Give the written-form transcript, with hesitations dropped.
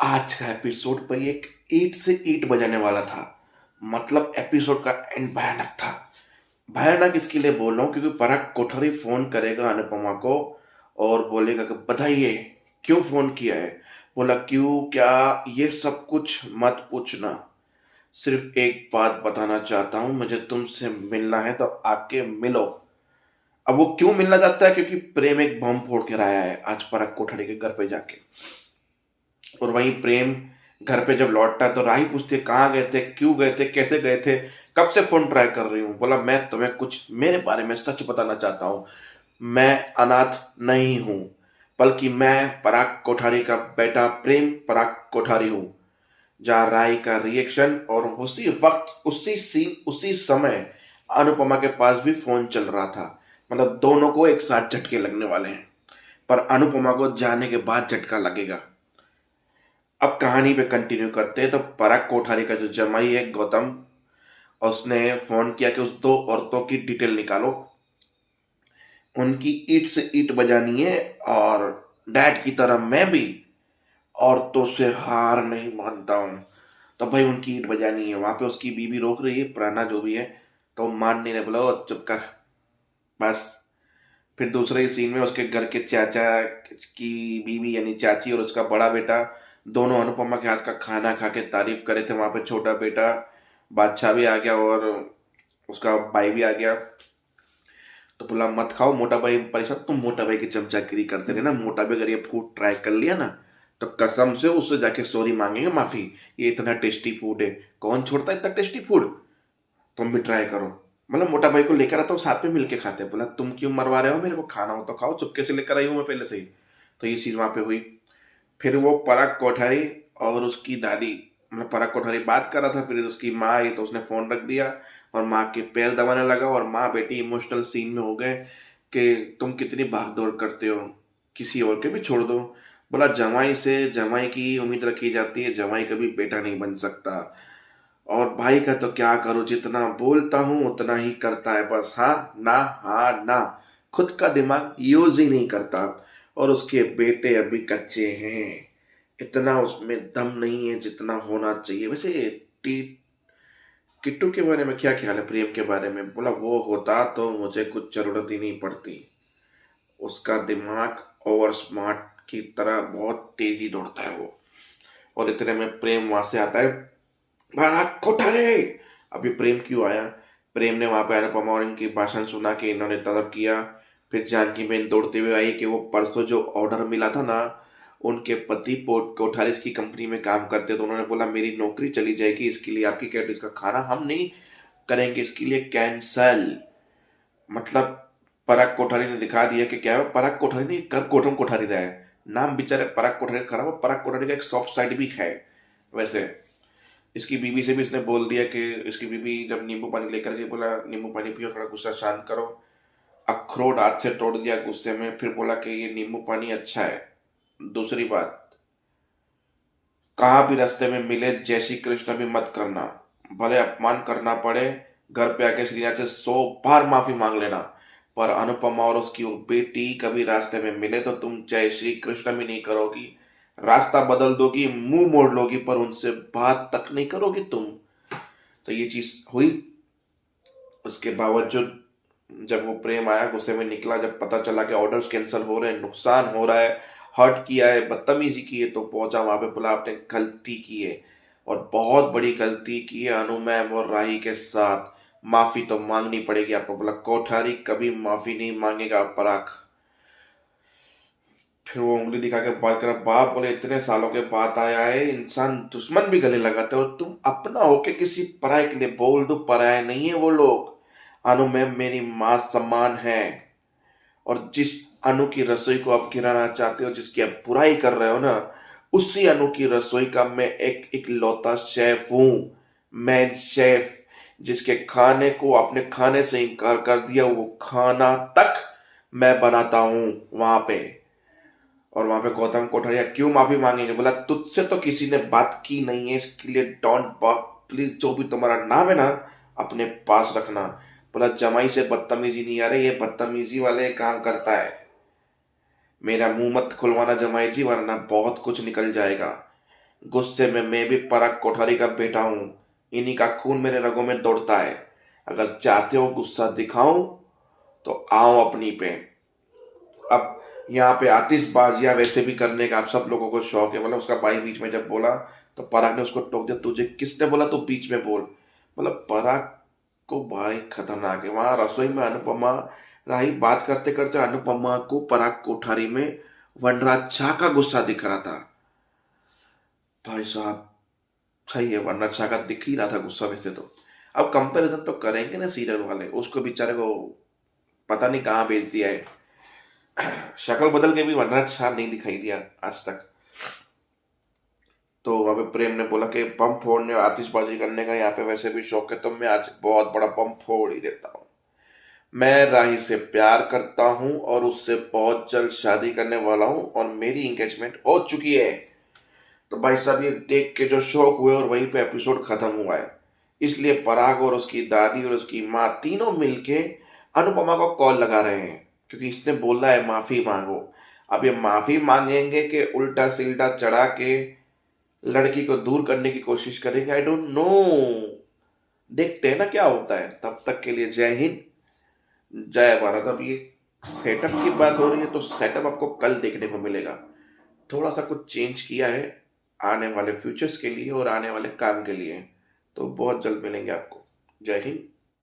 आज का एपिसोड भाई एक ईंट से ईंट बजाने वाला था। मतलब एपिसोड का एंड भयानक था। भयानक इसके लिए बोल रहा हूँ क्योंकि पराग कोठरी फोन करेगा अनुपमा को और बोलेगा कि बताइए क्यों फोन किया है। बोला क्यों क्या, ये सब कुछ मत पूछना, सिर्फ एक बात बताना चाहता हूँ, मुझे तुमसे मिलना है तो आके मिलो। अब वो क्यों मिलना चाहता है? क्योंकि प्रेम एक बम फोड़ के आया है आज पराग कोठरी के घर पे जाके। और वहीं प्रेम घर पे जब लौटता है तो राही पूछती है कहाँ गए थे, क्यों गए थे, कैसे गए थे, कब से फोन ट्राई कर रही हूँ। बोला मैं तुम्हें कुछ मेरे बारे में सच बताना चाहता हूँ। मैं अनाथ नहीं हूँ, बल्कि मैं पराग कोठारी का बेटा प्रेम पराग कोठारी हूँ। जहाँ राही का रिएक्शन और उसी वक्त उसी सीन उसी समय अनुपमा के पास भी फोन चल रहा था। मतलब दोनों को एक साथ झटके लगने वाले हैं, पर अनुपमा को जाने के बाद झटका लगेगा। अब कहानी पे कंटिन्यू करते हैं तो पराग कोठारी का जो जमाई है गौतम, उसने फोन किया कि उस दो औरतों की डिटेल निकालो, उनकी ईट से ईट बजानी है। और डैड की तरह मैं भी औरतों से हार नहीं मानता हूँ। तो भाई उनकी ईट बजानी है। वहां पे उसकी बीवी रोक रही है, पुराना जो भी है, तो मान नहीं रहे। बोला "ओ, चुप कर बस"। फिर दूसरे ही सीन में उसके घर के चाचा की बीवी यानी चाची और उसका बड़ा बेटा दोनों अनुपमा के हाथ का खाना खा के तारीफ करे थे। वहां पे छोटा बेटा बादशाह भी आ गया और उसका भाई भी आ गया। तो बोला मत खाओ, मोटा भाई परेशान, तुम मोटा भाई की चमचागिरी करते रहे ना। मोटा भाई अगर ये फूड ट्राई कर लिया ना तो कसम से उससे जाके सॉरी मांगेंगे, माफी। ये इतना टेस्टी फूड है, कौन छोड़ता है इतना टेस्टी फूड, तुम भी ट्राई करो। मतलब मोटा भाई को लेकर आता हूँ, साथ में मिलके खाते हैं। बोला तुम क्यों मरवा रहे हो मेरे को, खाना हो तो खाओ, चुपके से लेकर आई हूँ मैं पहले से ही। तो ये चीज वहां पे हुई। फिर वो पराग कोठारी और उसकी दादी, मतलब पराग कोठारी बात कर रहा था, फिर उसकी माँ आई तो उसने फोन रख दिया और माँ के पैर दबाने लगा। और माँ बेटी इमोशनल सीन में हो गए कि तुम कितनी भाग दौड़ करते हो, किसी और के भी छोड़ दो। बोला जमाई से जमाई की उम्मीद रखी जाती है, जमाई कभी बेटा नहीं बन सकता। और भाई का तो क्या करूं, जितना बोलता हूं उतना ही करता है, बस हाँ ना, खुद का दिमाग यूज ही नहीं करता। और उसके बेटे अभी कच्चे हैं, इतना उसमें दम नहीं है जितना होना चाहिए। वैसे टी किट्टू के बारे में क्या ख्याल है, प्रेम के बारे में? बोला वो होता तो मुझे कुछ जरूरत ही नहीं पड़ती। उसका दिमाग ओवर स्मार्ट की तरह बहुत तेजी दौड़ता है वो। और इतने में प्रेम वहां से आता है। महाराज कोठारे, अभी प्रेम क्यों आया? प्रेम ने वहां पे अनुपमा और इनकी भाषण सुना कि इन्होंने तलब किया। फिर जानकी बहन दौड़ते हुए आई कि वो परसों जो ऑर्डर मिला था ना, उनके पति पोर्ट कोठारिस की कंपनी में काम करते, तो उन्होंने बोला मेरी नौकरी चली जाएगी, इसके लिए आपकी कैटरिंग का खाना हम नहीं करेंगे, इसके लिए कैंसल। मतलब पराग कोठारी ने दिखा दिया कि क्या है, पराग कोठारी नहीं कर कोठम कोठारी रहा है। नाम बेचारे पराग कोठारी खराब है, पराग कोठारी का एक सॉफ्ट साइड भी है वैसे। इसकी बीवी से भी इसने बोल दिया कि इसकी बीवी जब नींबू पानी लेकर के, बोला नींबू पानी पियो, थोड़ा गुस्सा शांत करो। अखरोट हाथ से तोड़ दिया गुस्से में। फिर बोला कि ये नींबू पानी अच्छा है। दूसरी बात, कहाँ भी रास्ते में मिले जय श्री कृष्ण भी मत करना, भले अपमान करना पड़े। घर पे आके श्रीनाथ से 100 बार माफी मांग लेना, पर अनुपमा और उसकी वो बेटी कभी रास्ते में मिले तो तुम जय श्री कृष्ण भी नहीं करोगी, रास्ता बदल दोगी, मुंह मोड़ लोगी, पर उनसे बात तक नहीं करोगी तुम। तो ये चीज हुई। उसके बावजूद जब वो प्रेम आया, गुस्से में निकला, जब पता चला कि ऑर्डर्स कैंसिल हो रहे हैं, नुकसान हो रहा है, हर्ट किया है, बदतमीजी की है, तो पहुंचा वहां पे। बोला आपने गलती की है और बहुत बड़ी गलती की है अनु मैम और राही के साथ, माफी तो मांगनी पड़ेगी आपको। बोला कोठारी कभी माफी नहीं मांगेगा पराग। फिर वो उंगली दिखा के बात करा। बाप बोले इतने सालों के बाद आया है इंसान, दुश्मन भी गले लगाते हो, और तुम अपना होके किसी पराये के लिए बोल दो, पराये नहीं है वो लोग। अनु मैम मेरी माँ समान है। और जिस अनु की रसोई को आप गिराना चाहते हो, जिसकी आप बुराई कर रहे हो ना, उसी अनु की रसोई का मैं एक इकलौता शेफ हूं। मैं शेफ, जिसके खाने को आपने खाने से इनकार कर दिया, वो खाना तक मैं बनाता हूं वहां पे। और वहां पे गौतम कोठारिया क्यों माफी मांगेंगे? बोला तुझसे तो किसी ने बात की नहीं है, इसके लिए डोंट बात प्लीज, जो भी तुम्हारा नाम है ना अपने पास रखना। बोला जमाई से बदतमीजी नहीं आ रही, ये बदतमीजी वाले काम करता है। मेरा मुंह मत खुलवाना जमाई जी, वरना बहुत कुछ निकल जाएगा। गुस्से में मैं भी पराग कोठारी का बेटा हूं, इन्हीं का खून मेरे रगों में दौड़ता है। अगर चाहते हो गुस्सा दिखाऊं तो आओ अपनी पे। अब यहाँ पे आतिशबाजियां वैसे भी करने का आप सब लोगों को शौक है। मतलब उसका भाई बीच में जब बोला तो पराग ने उसको टोक दिया, तुझे किसने बोला तू बीच में बोल। मतलब पराग को भाई खतरनाक है। वहां रसोई में अनुपमा राही बात करते करते अनुपमा को पराग कोठारी में वनराज झा का गुस्सा दिख रहा था। भाई साहब सही है, वनराज झा का दिख ही रहा था गुस्सा वैसे तो। अब कंपैरिजन तो करेंगे ना सीरियल वाले, उसको बेचारे को पता नहीं कहाँ भेज दिया है। शक्ल बदल के भी वनराज झा नहीं दिखाई दिया आज तक। तो अभी प्रेम ने बोला कि बम फोड़ने और आतिशबाजी करने का यहाँ पे वैसे भी शौक है, तो मैं आज बहुत बड़ा बम फोड़ ही देता हूँ। मैं राही से प्यार करता हूँ और उससे बहुत जल्द शादी करने वाला हूँ और मेरी एंगेजमेंट हो चुकी है। तो भाई साहब ये देख के जो शौक हुए और वहीं पे एपिसोड खत्म हुआ है। इसलिए पराग और उसकी दादी और उसकी माँ तीनों मिलके अनुपमा को कॉल लगा रहे हैं, क्योंकि इसने बोला है माफी मांगो। अब ये माफी मांगेंगे कि उल्टा सिल्टा चढ़ा के लड़की को दूर करने की कोशिश करेंगे, आई डोंट नो। देखते हैं ना क्या होता है। तब तक के लिए जय हिंद, जय भारत। अब ये सेटअप की बात हो रही है तो सेटअप आपको कल देखने को मिलेगा। थोड़ा सा कुछ चेंज किया है आने वाले फ्यूचर्स के लिए और आने वाले काम के लिए। तो बहुत जल्द मिलेंगे आपको। जय हिंद।